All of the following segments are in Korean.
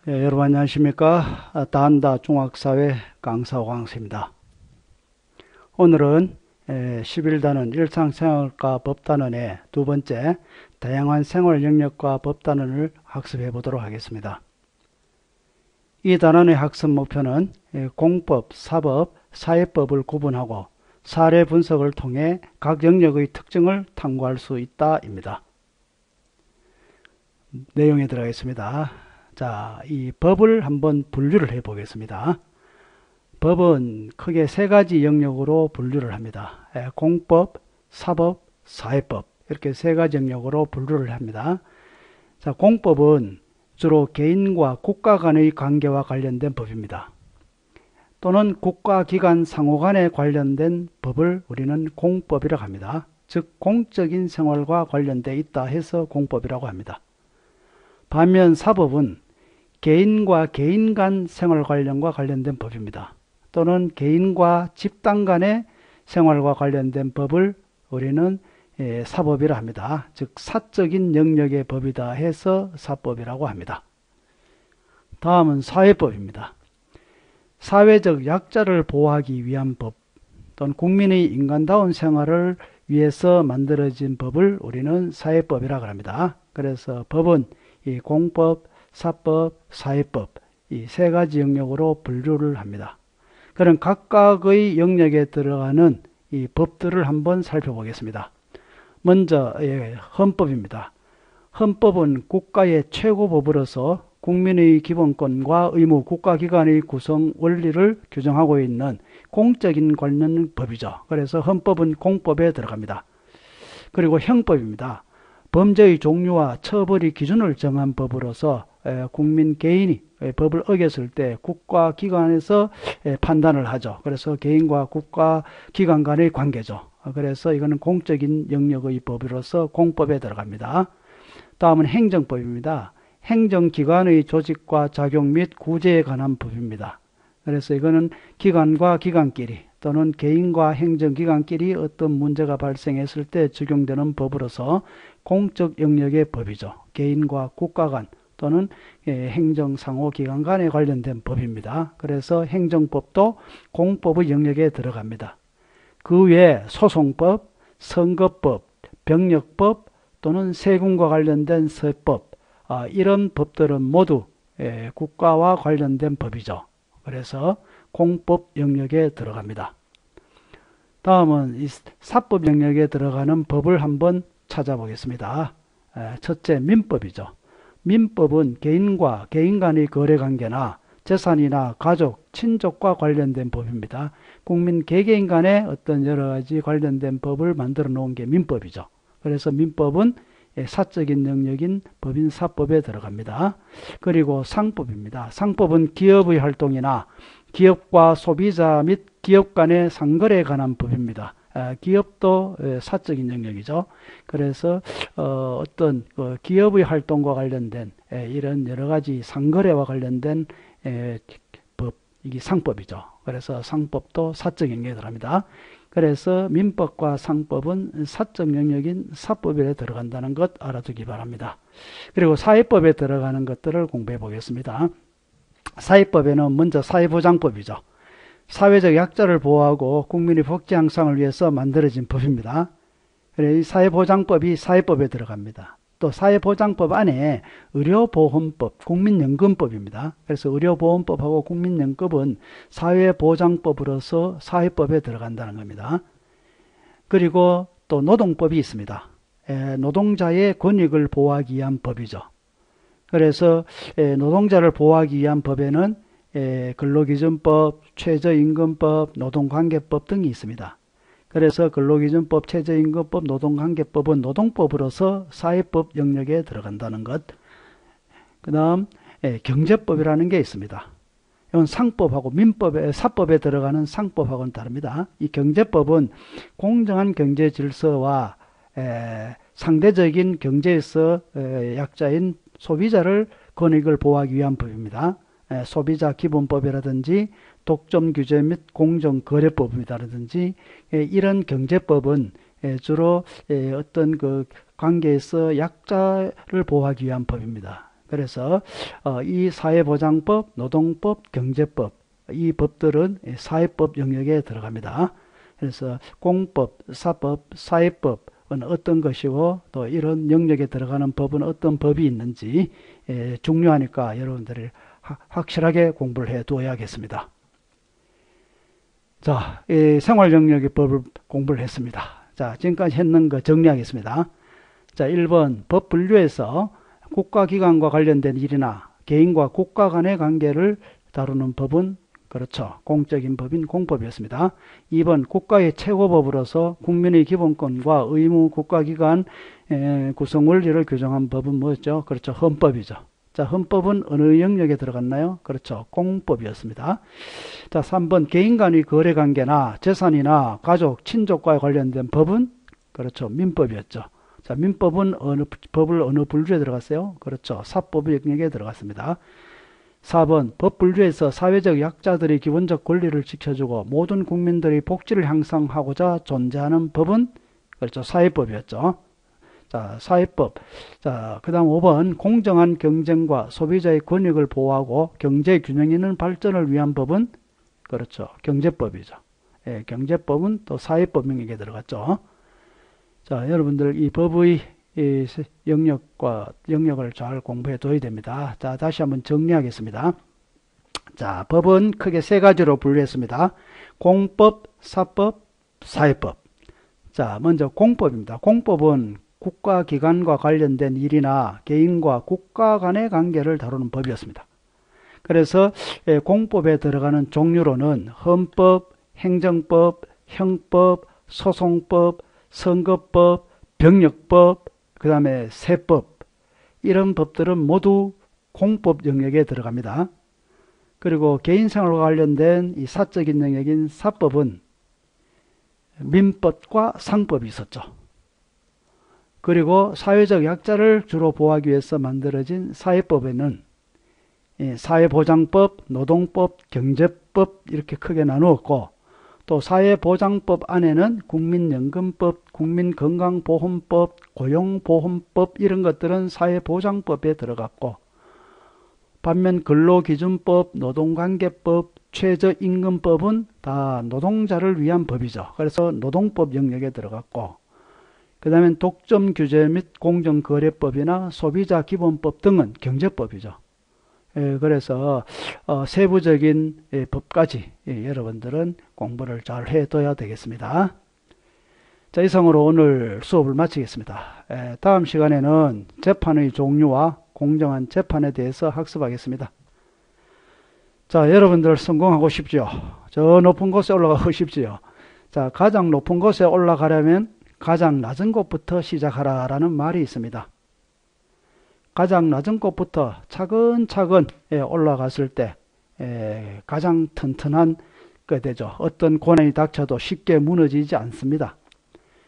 여러분 안녕하십니까? 다한다 중학사회 강사 강수입니다. 오늘은 11단원 일상생활과 법단원의 두 번째 다양한 생활 영역과 법단원을 학습해 보도록 하겠습니다. 이 단원의 학습 목표는 공법, 사법, 사회법을 구분하고 사례 분석을 통해 각 영역의 특징을 탐구할 수 있다입니다. 내용에 들어가겠습니다. 자, 이 법을 한번 분류를 해 보겠습니다. 법은 크게 세 가지 영역으로 분류를 합니다. 공법, 사법, 사회법 이렇게 세 가지 영역으로 분류를 합니다. 자, 공법은 주로 개인과 국가 간의 관계와 관련된 법입니다. 또는 국가기관 상호 간에 관련된 법을 우리는 공법이라고 합니다. 즉 공적인 생활과 관련되어 있다 해서 공법이라고 합니다. 반면 사법은 개인과 개인 간 생활 관련과 관련된 법입니다. 또는 개인과 집단 간의 생활과 관련된 법을 우리는 사법이라 합니다. 즉 사적인 영역의 법이다 해서 사법이라고 합니다. 다음은 사회법입니다. 사회적 약자를 보호하기 위한 법 또는 국민의 인간다운 생활을 위해서 만들어진 법을 우리는 사회법이라고 합니다. 그래서 법은 이 공법, 사법, 사회법 이 세 가지 영역으로 분류를 합니다. 그럼 각각의 영역에 들어가는 이 법들을 한번 살펴보겠습니다. 먼저 헌법입니다. 헌법은 국가의 최고법으로서 국민의 기본권과 의무, 국가기관의 구성 원리를 규정하고 있는 공적인 관련 법이죠. 그래서 헌법은 공법에 들어갑니다. 그리고 형법입니다. 범죄의 종류와 처벌의 기준을 정한 법으로서 국민 개인이 법을 어겼을 때 국가기관에서 판단을 하죠. 그래서 개인과 국가기관 간의 관계죠. 그래서 이거는 공적인 영역의 법으로서 공법에 들어갑니다. 다음은 행정법입니다. 행정기관의 조직과 작용 및 구제에 관한 법입니다. 그래서 이거는 기관과 기관끼리 또는 개인과 행정기관끼리 어떤 문제가 발생했을 때 적용되는 법으로서 공적 영역의 법이죠. 개인과 국가 간 또는 행정상호기관 간에 관련된 법입니다. 그래서 행정법도 공법의 영역에 들어갑니다. 그 외에 소송법, 선거법, 병력법 또는 세금과 관련된 세법 이런 법들은 모두 국가와 관련된 법이죠. 그래서 공법 영역에 들어갑니다. 다음은 이 사법 영역에 들어가는 법을 한번 찾아보겠습니다. 첫째, 민법이죠. 민법은 개인과 개인 간의 거래관계나 재산이나 가족, 친족과 관련된 법입니다. 국민 개개인 간의 어떤 여러 가지 관련된 법을 만들어 놓은 게 민법이죠. 그래서 민법은 사적인 영역인 법인 사법에 들어갑니다. 그리고 상법입니다. 상법은 기업의 활동이나 기업과 소비자 및 기업 간의 상거래에 관한 법입니다. 기업도 사적인 영역이죠. 그래서 어떤 기업의 활동과 관련된 이런 여러 가지 상거래와 관련된 법, 이게 상법이죠. 그래서 상법도 사적 영역에 들어갑니다. 그래서 민법과 상법은 사적 영역인 사법에 들어간다는 것 알아두기 바랍니다. 그리고 사회법에 들어가는 것들을 공부해 보겠습니다. 사회법에는 먼저 사회보장법이죠. 사회적 약자를 보호하고 국민의 복지 향상을 위해서 만들어진 법입니다. 그래서 이 사회보장법이 사회법에 들어갑니다. 또 사회보장법 안에 의료보험법, 국민연금법입니다. 그래서 의료보험법하고 국민연금은 사회보장법으로서 사회법에 들어간다는 겁니다. 그리고 또 노동법이 있습니다. 노동자의 권익을 보호하기 위한 법이죠. 그래서 노동자를 보호하기 위한 법에는 근로기준법, 최저임금법, 노동관계법 등이 있습니다. 그래서 근로기준법, 최저임금법, 노동관계법은 노동법으로서 사회법 영역에 들어간다는 것. 그 다음 경제법이라는 게 있습니다. 이건 상법하고 민법에, 사법에 들어가는 상법하고는 다릅니다. 이 경제법은 공정한 경제 질서와 상대적인 경제에서 약자인 소비자를 권익을 보호하기 위한 법입니다. 소비자 기본법이라든지 독점 규제 및 공정거래법이라든지 이런 경제법은 주로 어떤 그 관계에서 약자를 보호하기 위한 법입니다. 그래서 이 사회보장법, 노동법, 경제법 이 법들은 사회법 영역에 들어갑니다. 그래서 공법, 사법, 사회법은 어떤 것이고 또 이런 영역에 들어가는 법은 어떤 법이 있는지 중요하니까 여러분들이 확실하게 공부를 해 두어야겠습니다. 자, 생활 영역의 법을 공부를 했습니다. 자, 지금까지 했는 거 정리하겠습니다. 자, 1번 법 분류에서 국가기관과 관련된 일이나 개인과 국가 간의 관계를 다루는 법은 그렇죠. 공적인 법인 공법이었습니다. 2번 국가의 최고법으로서 국민의 기본권과 의무 국가기관 구성 원리를 규정한 법은 뭐였죠? 그렇죠. 헌법이죠. 자, 헌법은 어느 영역에 들어갔나요? 그렇죠. 공법이었습니다. 자, 3번 개인 간의 거래관계나 재산이나 가족, 친족과 관련된 법은 그렇죠. 민법이었죠. 자, 민법은 어느 분류에 들어갔어요? 그렇죠. 사법 영역에 들어갔습니다. 4번 법 분류에서 사회적 약자들의 기본적 권리를 지켜주고 모든 국민들의 복지를 향상하고자 존재하는 법은 그렇죠. 사회법이었죠. 자, 사회법. 자, 그 다음 5번 공정한 경쟁과 소비자의 권익을 보호하고 경제 균형 있는 발전을 위한 법은 그렇죠. 경제법이죠. 예, 경제법은 또 사회법 영역에 들어갔죠. 자, 여러분들 이 법의 영역을 잘 공부해 둬야 됩니다. 자, 다시 한번 정리하겠습니다. 자, 법은 크게 세 가지로 분류했습니다. 공법, 사법, 사회법. 자, 먼저 공법입니다. 공법은 국가기관과 관련된 일이나 개인과 국가 간의 관계를 다루는 법이었습니다. 그래서 공법에 들어가는 종류로는 헌법, 행정법, 형법, 소송법, 선거법, 병력법, 그 다음에 세법 이런 법들은 모두 공법 영역에 들어갑니다. 그리고 개인생활과 관련된 이 사적인 영역인 사법은 민법과 상법이 있었죠. 그리고 사회적 약자를 주로 보호하기 위해서 만들어진 사회법에는 사회보장법, 노동법, 경제법 이렇게 크게 나누었고 또 사회보장법 안에는 국민연금법, 국민건강보험법, 고용보험법 이런 것들은 사회보장법에 들어갔고 반면 근로기준법, 노동관계법, 최저임금법은 다 노동자를 위한 법이죠. 그래서 노동법 영역에 들어갔고 그 다음에 독점규제 및 공정거래법이나 소비자기본법 등은 경제법이죠. 그래서 세부적인 법까지 여러분들은 공부를 잘 해둬야 되겠습니다. 자, 이상으로 오늘 수업을 마치겠습니다. 다음 시간에는 재판의 종류와 공정한 재판에 대해서 학습하겠습니다. 자, 여러분들 성공하고 싶지요? 저 높은 곳에 올라가고 싶지요? 자, 가장 높은 곳에 올라가려면 가장 낮은 곳부터 시작하라라는 말이 있습니다. 가장 낮은 곳부터 차근차근 올라갔을 때 가장 튼튼한 게 되죠. 어떤 고난이 닥쳐도 쉽게 무너지지 않습니다.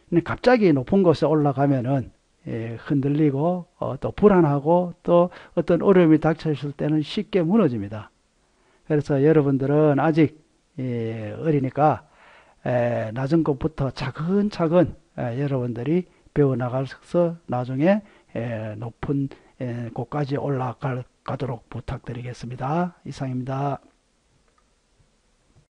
근데 갑자기 높은 곳에 올라가면은 흔들리고 또 불안하고 또 어떤 어려움이 닥쳤을 때는 쉽게 무너집니다. 그래서 여러분들은 아직 어리니까 낮은 곳부터 차근차근 여러분들이 배워나가서 나중에 높은 곳까지 올라가도록 부탁드리겠습니다. 이상입니다.